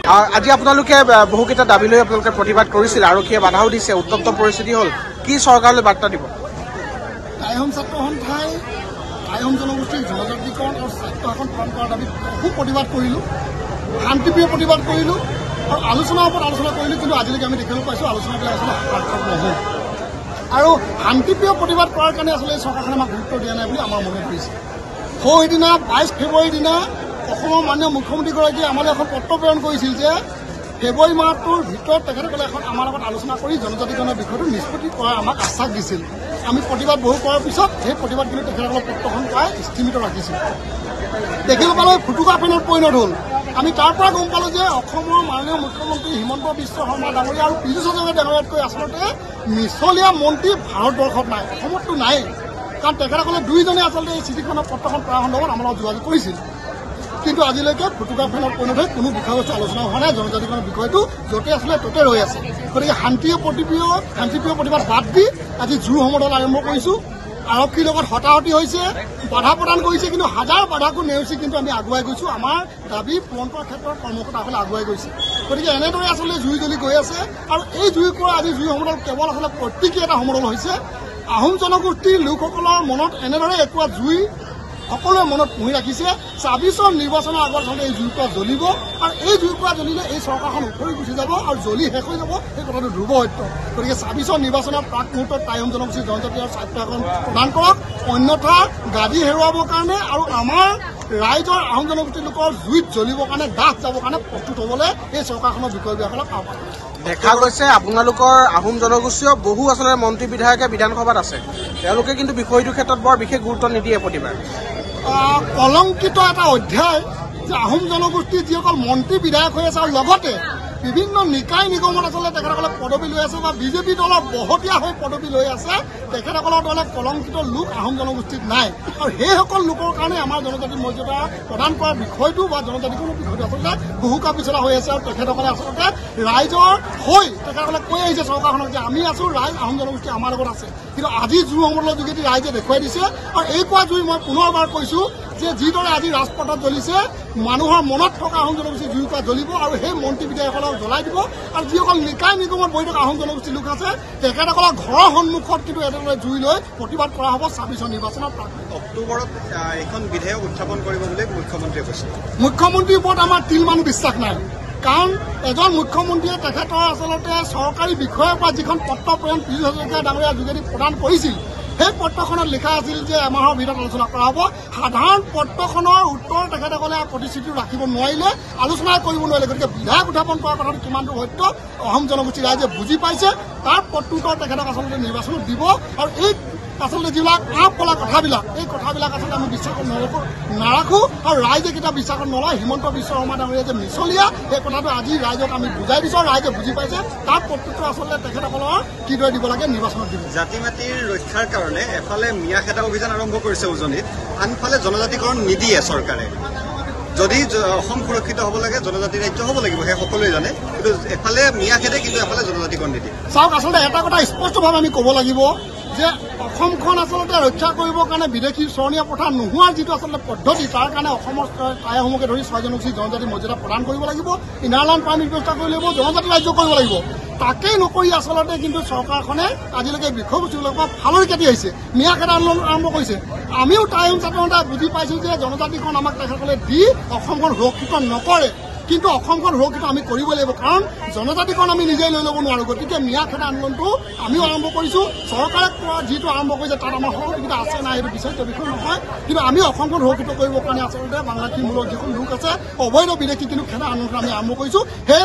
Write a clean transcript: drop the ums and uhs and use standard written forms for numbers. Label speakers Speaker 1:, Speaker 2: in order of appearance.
Speaker 1: আজি আপোনালোকে বহুকেইটা দাবী লৈ আপোনালোকে প্ৰতিবাদ কৰিছিল, আৰক্ষীয়ে বাধাও দিছে, উত্তপ্ত পৰিস্থিতি হ'ল, কি চৰকাৰলৈ বাৰ্তা দিব?
Speaker 2: টাইহোম ছাত্ৰ সন্থাই টাইহোম জনগোষ্ঠীৰ জনজাতিকৰণ আৰু স্বাস্থ্য শাসন প্ৰদান কৰাৰ দাবীত খুব প্ৰতিবাদ কৰিলোঁ, শান্তিপ্ৰিয় প্ৰতিবাদ কৰিলোঁ আৰু আলোচনাৰ ওপৰত আলোচনা কৰিলোঁ। কিন্তু আজিলৈকে আমি দেখিবলৈ পাইছোঁ আলোচনাবিলাক আচলতে সাৰ্থক নহ'ল আৰু শান্তিপ্ৰিয় প্ৰতিবাদ কৰাৰ কাৰণে আচলতে চৰকাৰখনে আমাক গুৰুত্ব দিয়া নাই বুলি আমাৰ মনত পৰিছে। সেইদিনা 22 ফেব্ৰুৱাৰীৰ দিনা অসমৰ মাননীয় মুখ্যমন্ত্ৰীগৰাকীয়ে আমালৈ এখন পত্ৰ প্ৰেৰণ কৰিছিল যে ফেব্ৰুৱাৰী মাহটোৰ ভিতৰত তেখেতসকলে এখন আমাৰ লগত আলোচনা কৰি জনজাতিকৰণৰ বিষয়টো নিষ্পত্তি কৰাৰ আমাক আশ্বাস দিছিল। আমি প্ৰতিবাদ বহু কৰাৰ পিছত সেই প্ৰতিবাদ কিন্তু তেখেতসকলক পত্ৰখন পাই স্থিমিত ৰাখিছিল। তেখেতসকলে ফুটুকা ফেনত পৰিণত হ'ল। আমি তাৰ পৰা গম পালোঁ যে অসমৰ মাননীয় মুখ্যমন্ত্ৰী হিমন্ত বিশ্ব শৰ্মা ডাঙৰীয়া আৰু পীযুষ হাজৰিকা ডাঙৰীয়াতকৈ আচলতে মিছলীয়া মন্ত্ৰী ভাৰতবৰ্ষত নাই, অসমততো নাই। কাৰণ তেখেতসকলে দুইজনে আচলতে এই চিঠিখনৰ পত্ৰখন পঢ়াৰ সন্দৰ্ভত আমাৰ লগত যোগাযোগ কৰিছিল। কিন্তু আজিলৈকে ফুটুকা ফেনত পৰিণত হৈ কোনো বিষয়বস্তু আলোচনা হোৱা নাই। জনজাতিকৰণৰ বিষয়টো য'তে আছিলে ত'তে ৰৈ আছে। গতিকে শান্তিপ্ৰিয় প্ৰতিবাদ বাদ দি আজি জোৰ সমদল আৰম্ভ কৰিছোঁ। আৰক্ষীৰ লগত হতাহতি হৈছে, বাধা প্ৰদান কৰিছে, কিন্তু হাজাৰ বাধাকো নেওচি কিন্তু আমি আগুৱাই গৈছোঁ। আমাৰ দাবী পূৰণ কৰাৰ ক্ষেত্ৰত কৰ্মকৰ্তাসকলে আগুৱাই গৈছে। গতিকে এনেদৰে আচলতে জুই জ্বলি গৈ আছে আৰু এই জুই পৰা আজি জুই সমদল কেৱল আচলতে প্ৰত্যেকেই এটা সমদল হৈছে। আহোম জনগোষ্ঠীৰ লোকসকলৰ মনত এনেদৰে একোৱা জুই সকলোৱে মনত পুহি ৰাখিছে। ২৬ৰ নিৰ্বাচনৰ আগত আচলতে এই জুইকুৰা জ্বলিব আৰু এই জুইকুৰা জ্বলিলে এই চৰকাৰখন উফৰি গুচি যাব আৰু জ্বলি শেষ হৈ যাব, সেই কথাটো ধ্ৰুৱ সত্য। গতিকে ২৬ৰ নিৰ্বাচনৰ প্ৰাক মুহূৰ্তত টাইহোম জনগোষ্ঠীৰ জনজাতি আৰু স্বাস্থ্য শাসন প্ৰদান কৰক, অন্যথা গাদী হেৰুৱাবৰ কাৰণে আৰু আমাৰ ৰাইজৰ আহোম জনগোষ্ঠীৰ লোকৰ জুইত জ্বলিবৰ কাৰণে দাহ যাবৰ কাৰণে প্ৰস্তুত হ'বলৈ এই চৰকাৰখনৰ বিষয়বিলাকক আহ্বান কৰিছে।
Speaker 1: দেখা গৈছে আপোনালোকৰ আহোম জনগোষ্ঠীয় বহু আচলতে মন্ত্ৰী বিধায়কে বিধানসভাত আছে, তেওঁলোকে কিন্তু বিষয়টোৰ ক্ষেত্ৰত বৰ বিশেষ গুৰুত্ব নিদিয়ে। প্ৰতিবাদ
Speaker 2: কলংকিত এটা অধ্যায় যে আহোম জনগোষ্ঠীৰ যিসকল মন্ত্ৰী বিধায়ক হৈ আছে আৰু লগতে বিভিন্ন নিকায় নিগমত আচলতে তেখেতসকলে পদবী লৈ আছে বা বিজেপি দলৰ বহতীয়া হৈ পদবী লৈ আছে, তেখেতসকলৰ দলে কলংকিত লোক আহোম জনগোষ্ঠীত নাই। আৰু সেইসকল লোকৰ কাৰণে আমাৰ জনজাতিৰ মৰ্যাদা প্ৰদান কৰাৰ বিষয়টো বা জনজাতিকৰণৰ বিষয়টো আচলতে বহুকা পিছলা হৈ আছে। আৰু তেখেতসকলে আচলতে ৰাইজৰ হৈ তেখেতসকলে কৈ আহিছে চৰকাৰখনক যে আমি আছোঁ, ৰাইজ আহোম জনগোষ্ঠী আমাৰ লগত আছে। কিন্তু আজি জুই সমদলৰ যোগেদি ৰাইজে দেখুৱাই দিছে আৰু এই কোৱা জুই মই পুনৰবাৰ কৈছোঁ যে যিদৰে আজি ৰাজপথত জ্বলিছে, মানুহৰ মনত থকা আহোম জনগোষ্ঠীৰ জুইকুৰা জ্বলিব আৰু সেই মন্ত্ৰী বিধায়কসকলক জ্বলাই দিব। আৰু যিসকল নিকায় নিগমত বহি থকা আহোম জনগোষ্ঠীৰ লোক আছে, তেখেতসকলৰ ঘৰৰ সন্মুখত কিন্তু এনেদৰে জুই লৈ প্ৰতিবাদ কৰা হ'ব ২৬ৰ নিৰ্বাচনৰ প্ৰাক।
Speaker 3: অক্টোবৰত এখন বিধেয়ক উত্থাপন কৰিব বুলি মুখ্যমন্ত্ৰীয়ে কৈছে।
Speaker 2: মুখ্যমন্ত্ৰীৰ ওপৰত আমাৰ তিল মানুহ বিশ্বাস নাই। কাৰণ এজন মুখ্যমন্ত্ৰীয়ে তেখেতৰ আচলতে চৰকাৰী বিষয়াৰ পৰা যিখন পত্ৰ প্ৰেৰণ পীযুষ হাজৰিকা ডাঙৰীয়াৰ যোগেদি প্ৰদান কৰিছিল, সেই পত্ৰখনত লিখা আছিল যে এমাহৰ ভিতৰত আলোচনা কৰা হ'ব। সাধাৰণ পত্ৰখনৰ উত্তৰ তেখেতসকলে প্ৰতিশ্ৰুতি ৰাখিব নোৱাৰিলে, আলোচনা কৰিব নোৱাৰিলে। গতিকে বিধায়ক উত্থাপন কৰাৰ কথাটো কিমান দূৰ সত্য অসম জনগোষ্ঠীৰ ৰাইজে বুজি পাইছে। তাৰ প্ৰত্যুত্তৰ তেখেতক আচলতে নিৰ্বাচনত দিব। আৰু এই আচলতে যিবিলাক আপ কলা কথাবিলাক, এই কথাবিলাক আচলতে আমি বিশ্বাসত নাৰাখোঁ আৰু ৰাইজে কেতিয়া বিশ্বাসত নলয়। হিমন্ত বিশ্ব শৰ্মা ডাঙৰীয়া যে মিছলীয়া, সেই কথাটো আজি ৰাইজক আমি বুজাই দিছোঁ, ৰাইজে বুজি পাইছে। তাৰ প্ৰত্যুত্তৰ আচলতে তেখেতসকলৰ কিদৰে দিব লাগে নিৰ্বাচনত দিব।
Speaker 3: জাতি মাটিৰ ৰক্ষাৰ কাৰণে এফালে মিয়া খেদা অভিযান আৰম্ভ কৰিছে উজনিত, আনফালে জনজাতিকৰণ নিদিয়ে চৰকাৰে। যদি অসম সুৰক্ষিত হ'ব লাগে, জনজাতি ৰাজ্য হ'ব লাগিব, সেই সকলোৱে জানে। কিন্তু এফালে মিয়া খেদে, কিন্তু এফালে জনজাতিকৰণ নিদিয়ে।
Speaker 2: চাওক, আচলতে এটা কথা স্পষ্টভাৱে আমি ক'ব লাগিব যে অসমখন আচলতে ৰক্ষা কৰিবৰ কাৰণে বিদেশী চৰণীয়া প্ৰথা নোহোৱাৰ যিটো আচলতে পদ্ধতি, তাৰ কাৰণে অসমৰ টাইসমূহকে ধৰি ৬ জনগোষ্ঠী জনজাতি মৰ্যাদা প্ৰদান কৰিব লাগিব, ইনাৰলাইন পাৰ্মিট ব্যৱস্থা কৰিব লাগিব, জনজাতি ৰাজ্য কৰিব লাগিব। তাকেই নকৰি আচলতে কিন্তু চৰকাৰখনে আজিলৈকে বিষয়বস্তুবিলাকৰ পৰা ফালৰি কাটি আহিছে, মিয়া খেদা আন্দোলন আৰম্ভ কৰিছে। আমিও টাইম ছাত্ৰ সন্থাই বুজি পাইছোঁ যে জনজাতিকৰণ আমাক তেখেতসকলে দি অসমখন সুৰক্ষিত নকৰে, কিন্তু অসমখন সুৰক্ষিত আমি কৰিব লাগিব। কাৰণ জনজাতিকৰণ আমি নিজেই লৈ ল'ব নোৱাৰোঁ। গতিকে মিয়া খেদা আন্দোলনটো আমিও আৰম্ভ কৰিছোঁ। চৰকাৰে যিটো আৰম্ভ কৰিছে তাত আমাৰ সহযোগিতা আছে নাই সেইটো বিচাৰিত বিষয় নহয়, কিন্তু আমি অসমখন সুৰক্ষিত কৰিবৰ কাৰণে আচলতে বাংলাদেশী মূলৰ যিখন লোক আছে, অবৈধ বিদেশী কিন্তু খেদা আন্দোলন আমি আৰম্ভ কৰিছোঁ। সেই